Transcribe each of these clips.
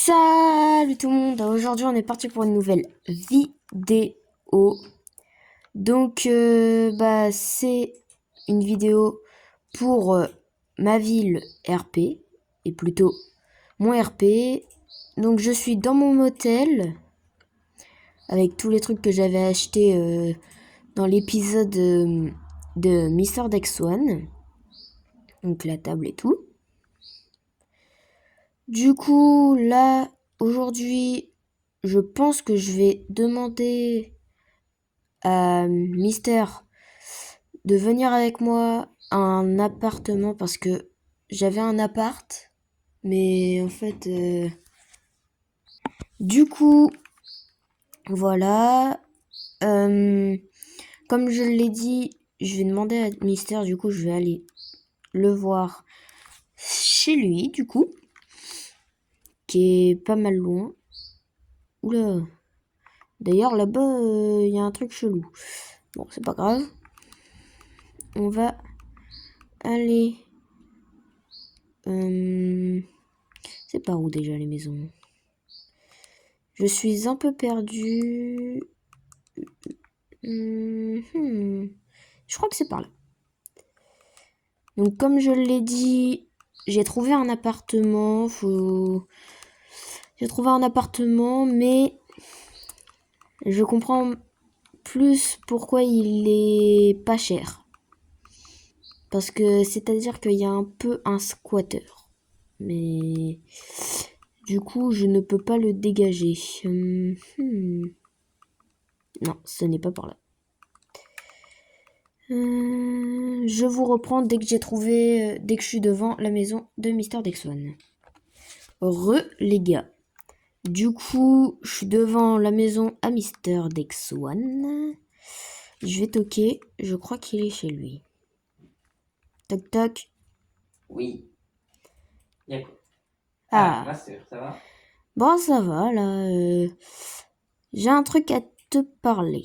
Salut tout le monde, aujourd'hui on est parti pour une nouvelle vidéo. Donc c'est une vidéo pour ma ville RP, et plutôt mon RP. Donc je suis dans mon motel, avec tous les trucs que j'avais achetés dans l'épisode de Mister Dex One. Donc la table et tout. Du coup, là, aujourd'hui, je pense que je vais demander à Mister de venir avec moi à un appartement parce que j'avais un appart, mais en fait, du coup, voilà. Comme je l'ai dit, je vais demander à Mister, du coup, je vais aller le voir chez lui, du coup, qui est pas mal loin. Oula. D'ailleurs, là-bas, il y a un truc chelou. Bon, c'est pas grave. On va aller... c'est par où déjà les maisons? Je suis un peu perdu. Je crois que c'est par là. Donc, comme je l'ai dit, j'ai trouvé un appartement. J'ai trouvé un appartement, mais je comprends plus pourquoi il est pas cher. Parce que c'est-à-dire qu'il y a un peu un squatter. Mais du coup, je ne peux pas le dégager. Non, ce n'est pas par là. Je vous reprends dès que j'ai trouvé, dès que je suis devant la maison de Mister Dex One. Les gars. Du coup, je suis devant la maison à Mister Dex One. Je vais toquer. Je crois qu'il est chez lui. Toc toc. Oui. Y'a quoi? Ah. Master, ça va? Bon, ça va, là. J'ai un truc à te parler.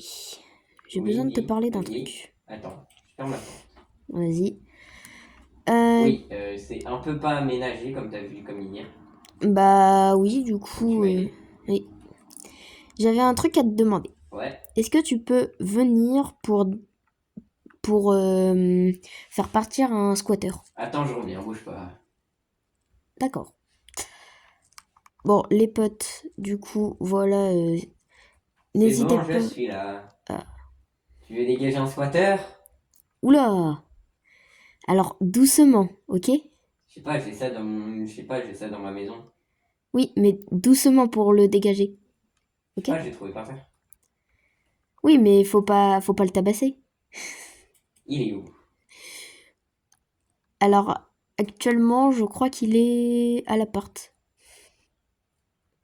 J'ai besoin de te parler d'un truc. Attends, je ferme la porte. Vas-y. Oui, c'est un peu pas aménagé comme t'as vu comme hier. Bah oui, du Tu coup, m'aider? oui. J'avais un truc à te demander. Ouais. Est-ce que tu peux venir pour faire partir un squatter? Attends, je reviens, bouge pas. D'accord. Bon, les potes, du coup, voilà. C'est N'hésitez bon, je pas. suis là. Ah. Tu veux dégager un squatter? Oula! Alors, doucement, ok? Je sais pas, j'ai ça dans mon... Je sais pas, j'ai ça dans ma maison. Oui, mais doucement pour le dégager. Je sais Ok? pas, j'ai trouvé par terre. Oui, mais faut pas le tabasser. Il est où? Alors, actuellement, je crois qu'il est à l'appart.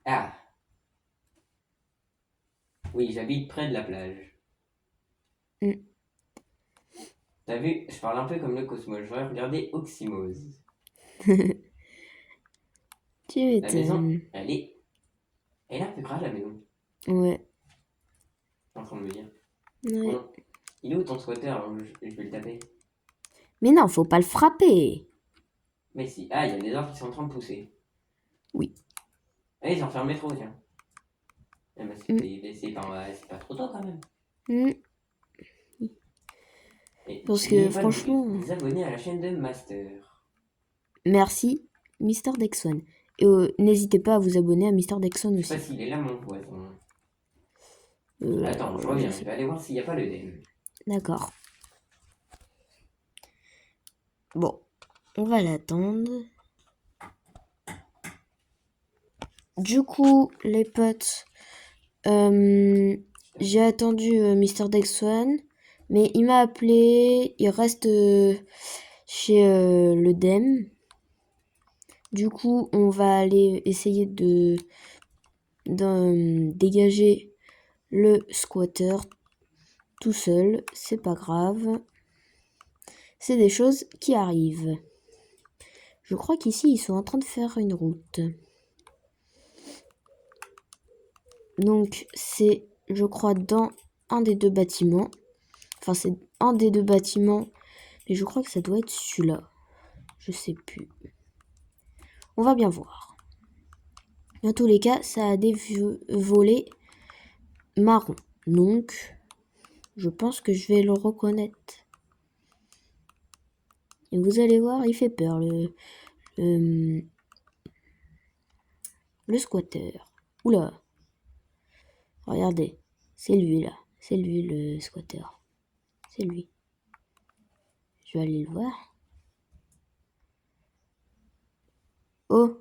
Ah. Oui, j'habite près de la plage. Hmm. T'as vu, je parle un peu comme le Cosmos. J'aurais regardé Oxymose. Tu La maison, m'étonnes. Elle est un peu grave, la maison. Ouais. Je suis en train de me dire. Ouais. Bon, il est où ton squatter? Je vais le taper. Mais non, faut pas le frapper. Mais si. Ah, il y a des arbres qui sont en train de pousser. Oui. Ah, ils ont fermé trop, tiens. Eh ben, Hmm. c'est pas trop tôt quand même. Hmm. Et Parce que n'oubliez pas de franchement, vous abonner à la chaîne de Master. merci, Mister Dexon. Et n'hésitez pas à vous abonner à Mister Dexon Je sais pas aussi. s'il est là, mon voisin. Attends, Alors je là, je reviens. Je sais vais pas. aller voir s'il n'y a pas le DM. D'accord. Bon, on va l'attendre. Du coup, les potes, j'ai attendu Mister Dexon, mais il m'a appelé. Il reste chez le DEM. Du coup, on va aller essayer de dégager le squatter tout seul. C'est pas grave. C'est des choses qui arrivent. Je crois qu'ici, ils sont en train de faire une route. Donc, c'est, je crois, dans un des deux bâtiments. Enfin, c'est un des deux bâtiments. Mais je crois que ça doit être celui-là. Je sais plus. On va bien voir. Dans tous les cas, ça a des volets marron. Donc, je pense que je vais le reconnaître. Et vous allez voir, il fait peur, le squatter. Oula. Regardez. C'est lui, là. C'est lui, le squatter. C'est lui. Je vais aller le voir. Oh,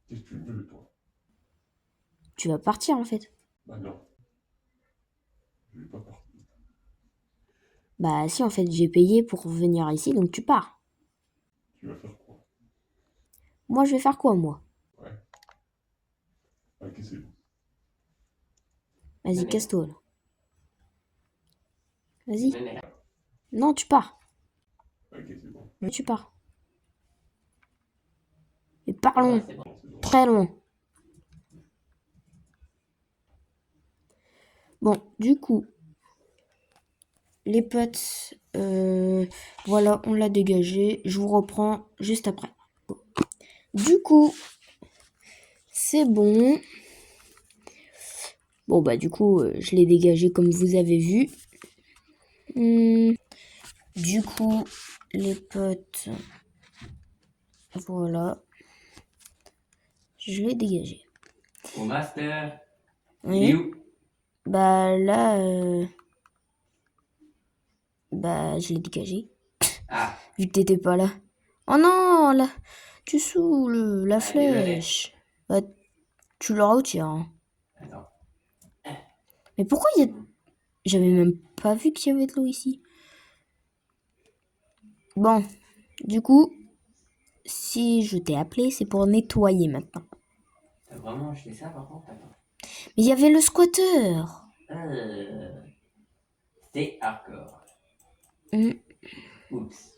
Qu'est-ce que tu veux, toi? tu vas partir, en fait. Bah non, je vais pas partir. Bah si, en fait, j'ai payé pour venir ici, donc tu pars. Tu vas faire quoi? Moi, je vais faire quoi, moi? Ouais. Ok, c'est bon. Vas-y, Mais- casse-toi, là. Vas-y. Mais- Non, tu pars. Ok, c'est bon. Mais tu pars. Et parlons. c'est bon. Non, c'est bon. Très loin. Bon, du coup, les potes, voilà, on l'a dégagé. Je vous reprends juste après. Du coup, c'est bon. Bon, bah, du coup, je l'ai dégagé comme vous avez vu. Du coup, les potes, voilà. Je l'ai dégagé. Au master. Il Oui. est où? Bah, là, bah, je l'ai dégagé. Ah, Vu que t'étais pas là. Oh non, là, tu saoules la désolé. flèche. Bah, tu le retires. Hein. Attends. Mais pourquoi il y a... J'avais même pas vu qu'il y avait de l'eau ici. Bon, du coup, si je t'ai appelé, c'est pour nettoyer maintenant. T'as vraiment acheté ça par contre? Attends. Mais il y avait le squatter. C'est hardcore. Hmm. Oups.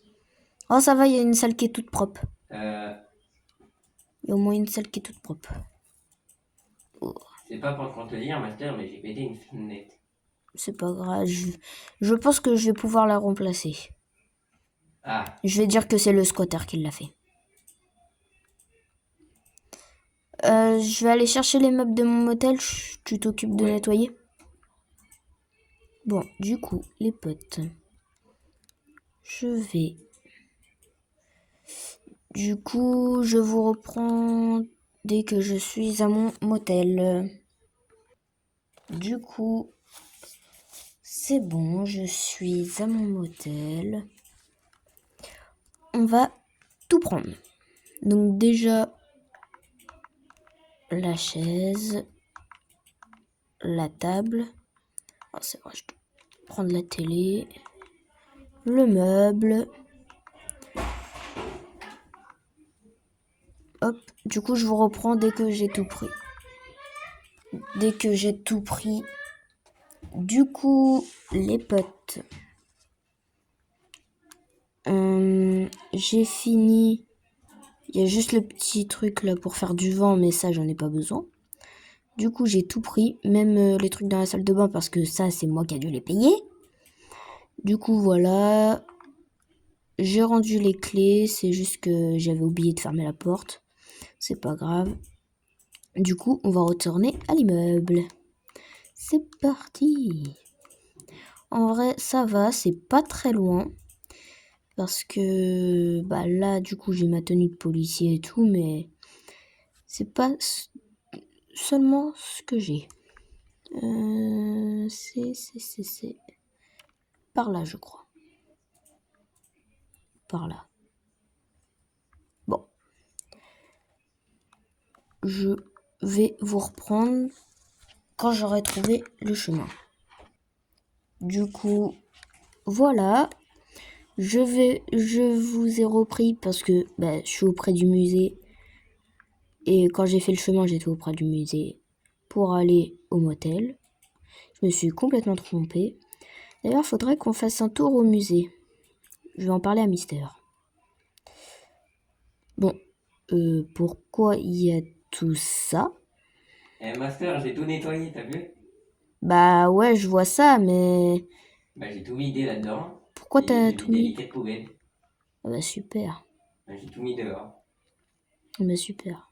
Oh, ça va, il y a une salle qui est toute propre. Euh, Il y a au moins une salle qui est toute propre. c'est pas pour te contredire, master, mais j'ai pété une fenêtre. C'est pas grave. Je pense que je vais pouvoir la remplacer. Ah, Je vais dire que c'est le squatter qui l'a fait. Je vais aller chercher les meubles de mon motel. Tu t'occupes de Ouais. nettoyer. Bon, du coup, les potes. Je vais... Du coup, je vous reprends dès que je suis à mon motel. Du coup, c'est bon, je suis à mon motel. On va tout prendre. Donc déjà, la chaise, la table. Oh, c'est vrai, je dois prendre la télé, le meuble. Hop, du coup, je vous reprends dès que j'ai tout pris. Dès que j'ai tout pris. Du coup, les potes. J'ai fini. Il y a juste le petit truc là pour faire du vent, mais ça, j'en ai pas besoin. Du coup, j'ai tout pris, même les trucs dans la salle de bain, parce que ça, c'est moi qui ai dû les payer. Du coup, voilà. J'ai rendu les clés, c'est juste que j'avais oublié de fermer la porte. C'est pas grave. Du coup, on va retourner à l'immeuble. C'est parti. En vrai, ça va, c'est pas très loin. Parce que bah là, du coup, j'ai ma tenue de policier et tout, mais c'est pas seulement ce que j'ai. C'est par là, je crois. Par là. Bon. Je vais vous reprendre quand j'aurai trouvé le chemin. Du coup, voilà. Je vous ai repris parce que bah, je suis auprès du musée. Et quand j'ai fait le chemin, j'étais auprès du musée pour aller au motel. Je me suis complètement trompée. D'ailleurs, faudrait qu'on fasse un tour au musée. Je vais en parler à Mister. Bon, pourquoi il y a tout ça? Eh, master, j'ai tout nettoyé, t'as vu? Bah ouais, je vois ça, mais Bah, j'ai tout vidé là-dedans. pourquoi Et t'as j'ai tout vidé les mis? 4 poubelles. Ah bah super, Bah, j'ai tout mis dehors. ah bah super.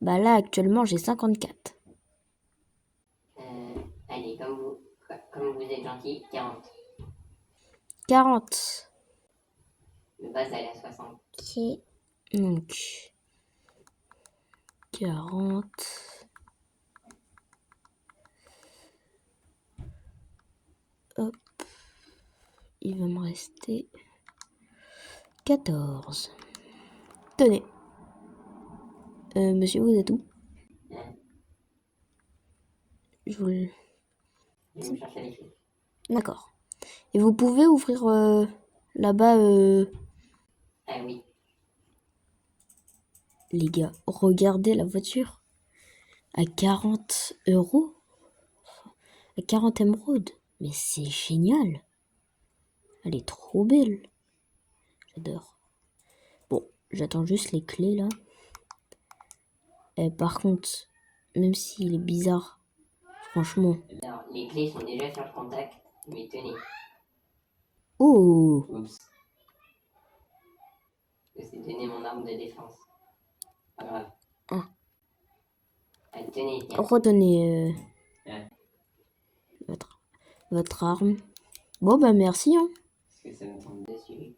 Bah là, actuellement, j'ai 54. Allez, comme vous êtes gentil, 40. 40. Le base, elle est à 60. Ok. Donc, 40. Hop. Il va me rester 14. Tenez. Monsieur, vous êtes où? Je vous le... Je vais me chercher les clés. D'accord. Et vous pouvez ouvrir là-bas, Ah oui. les gars, regardez la voiture. À 40 euros. À 40 émeraudes. Mais c'est génial. Elle est trop belle. J'adore. Bon, j'attends juste les clés là. Par contre, même s'il est bizarre, franchement. Alors, les clés sont déjà sur le contact, mais tenez. Oh! Oups. Je vous ai donné mon arme de défense. Pas grave. Ah. Allez, tenez, tiens. Redonnez Hein. votre arme. Bon, bah merci. Hein. Parce que ça me tombe dessus.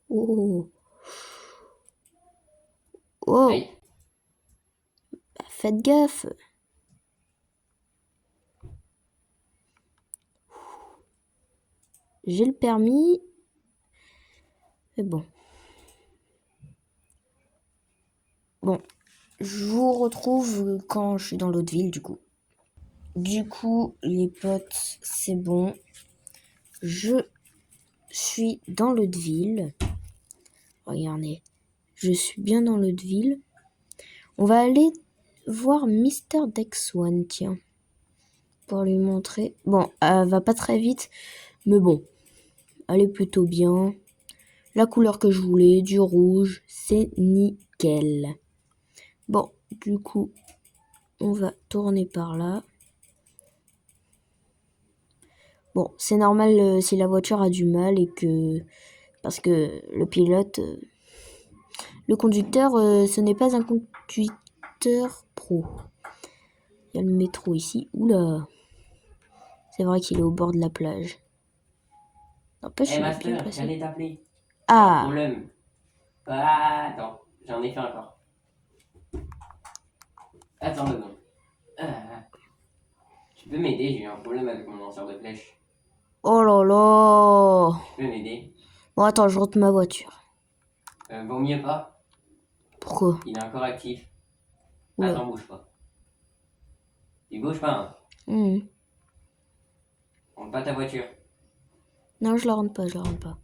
Oh! Oh! Aïe. Bah, faites gaffe. J'ai le permis. Mais bon. Bon. Je vous retrouve quand je suis dans l'autre ville, du coup. Du coup, les potes, c'est bon. Je suis dans l'autre ville. Regardez. Je suis bien dans l'autre ville. On va aller voir Mister Dex One, tiens. Pour lui montrer. Bon, elle va pas très vite. Mais bon. Elle est plutôt bien. La couleur que je voulais, du rouge, c'est nickel. Bon, du coup, on va tourner par là. Bon, c'est normal si la voiture a du mal et que... Parce que le pilote... le conducteur, ce n'est pas un conducteur pro. Il y a le métro ici. Oula. C'est vrai qu'il est au bord de la plage. N'empêche, il est bien Master, placé. j'allais t'appeler. Ah, Problème. Ah, attends, j'en ai fait encore. Attends 2 secondes. Ah. Tu peux m'aider, j'ai eu un problème avec mon lanceur de flèches. oh là là. Tu peux m'aider? Bon, attends, je rentre ma voiture. Vaut mieux pas. Pourquoi? Il est encore actif. Oula. Attends, bouge pas. Tu bouges pas, hein. Mhm. Rentre pas ta voiture. Non, je la rentre pas, je la rentre pas.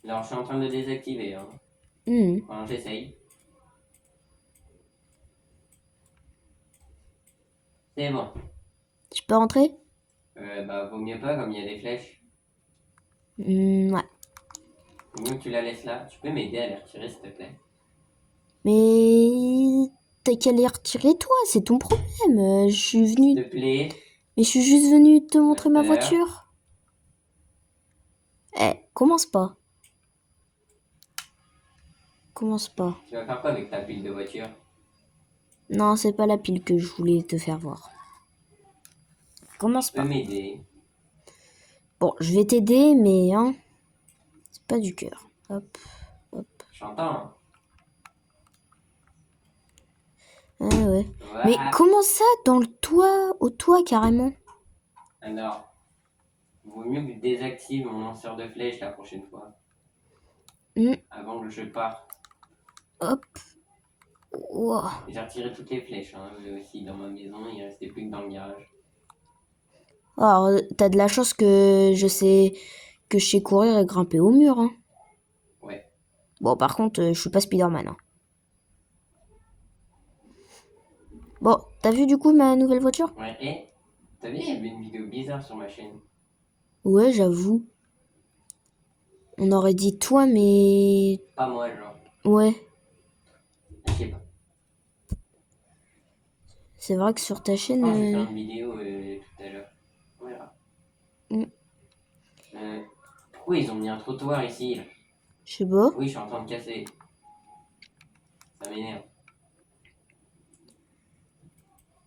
Alors, je suis en train de le désactiver, hein. Mhm. Enfin, j'essaye. C'est bon. Je peux rentrer? Bah, vaut mieux pas, comme il y a des flèches. Ouais. Vaut mieux que tu la laisses là. Tu peux m'aider à les retirer, s'il te plaît? Mais t'as qu'à les retirer toi, c'est ton problème. Je suis S'il venue. te plaît. Mais je suis juste venue te montrer ma Master. voiture. Commence pas. Commence pas. Tu vas faire quoi avec ta pile de voiture? Non, c'est pas la pile que je voulais te faire voir. Commence Tu peux pas. m'aider? Bon, je vais t'aider, mais hein, c'est pas du cœur. Hop, hop. J'entends, hein. Ah ouais. Mais Voilà. comment ça, dans le toit, au toit carrément? Alors, vaut mieux que je désactive mon lanceur de flèches la prochaine fois. Hmm. Avant que je parte. Hop. Wow. J'ai retiré toutes les flèches, hein, aussi dans ma maison, il restait plus que dans le garage. Alors, t'as de la chance que je sais courir et grimper au mur, hein. Ouais. Bon, par contre, je suis pas Spider-Man, hein. Bon, t'as vu du coup ma nouvelle voiture? Ouais, et t'as vu, il y avait une vidéo bizarre sur ma chaîne. Ouais, j'avoue. On aurait dit toi, mais... Pas moi, genre. Ouais, Je sais pas. c'est vrai que sur ta Je chaîne... pense que je vais faire une vidéo tout à l'heure. On verra. Mm. Pourquoi ils ont mis un trottoir ici là? Je sais pas. Oui, je suis en train de casser. Ça m'énerve.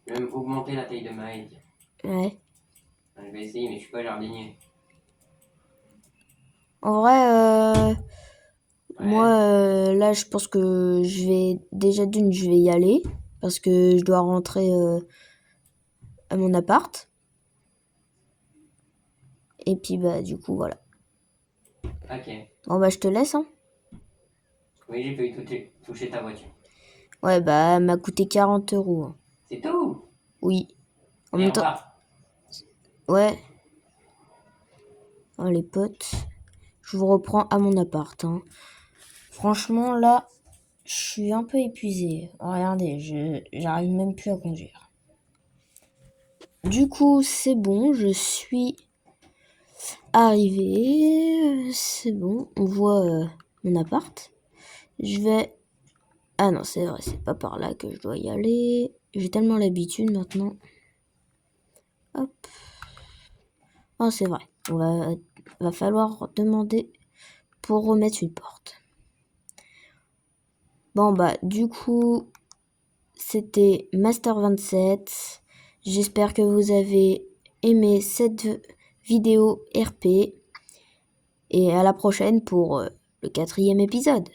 Je vais même augmenter la taille de ma haie. Ouais. Je vais essayer, mais je suis pas jardinier. En vrai, moi, Ouais. là, je pense que je vais... Déjà d'une, je vais y aller. Parce que je dois rentrer à mon appart. Et puis, bah, du coup, voilà. Ok. Bon, bah, je te laisse, hein. Oui, j'ai failli toucher ta voiture. Ouais, bah, elle m'a coûté 40 euros, hein. C'est tout. Oui. En Et même on temps, part. ouais. Oh, les potes. Je vous reprends à mon appart, hein. Franchement, là, je suis un peu épuisé. Regardez, j'arrive même plus à conduire. Du coup, c'est bon, je suis arrivé. C'est bon, on voit mon appart. Je vais... Ah non, c'est vrai, c'est pas par là que je dois y aller. J'ai tellement l'habitude maintenant. Hop. Oh, c'est vrai. Va falloir demander pour remettre une porte. Bon, bah, du coup, c'était Master27. J'espère que vous avez aimé cette vidéo RP. Et à la prochaine pour le 4e épisode.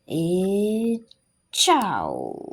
Et ciao!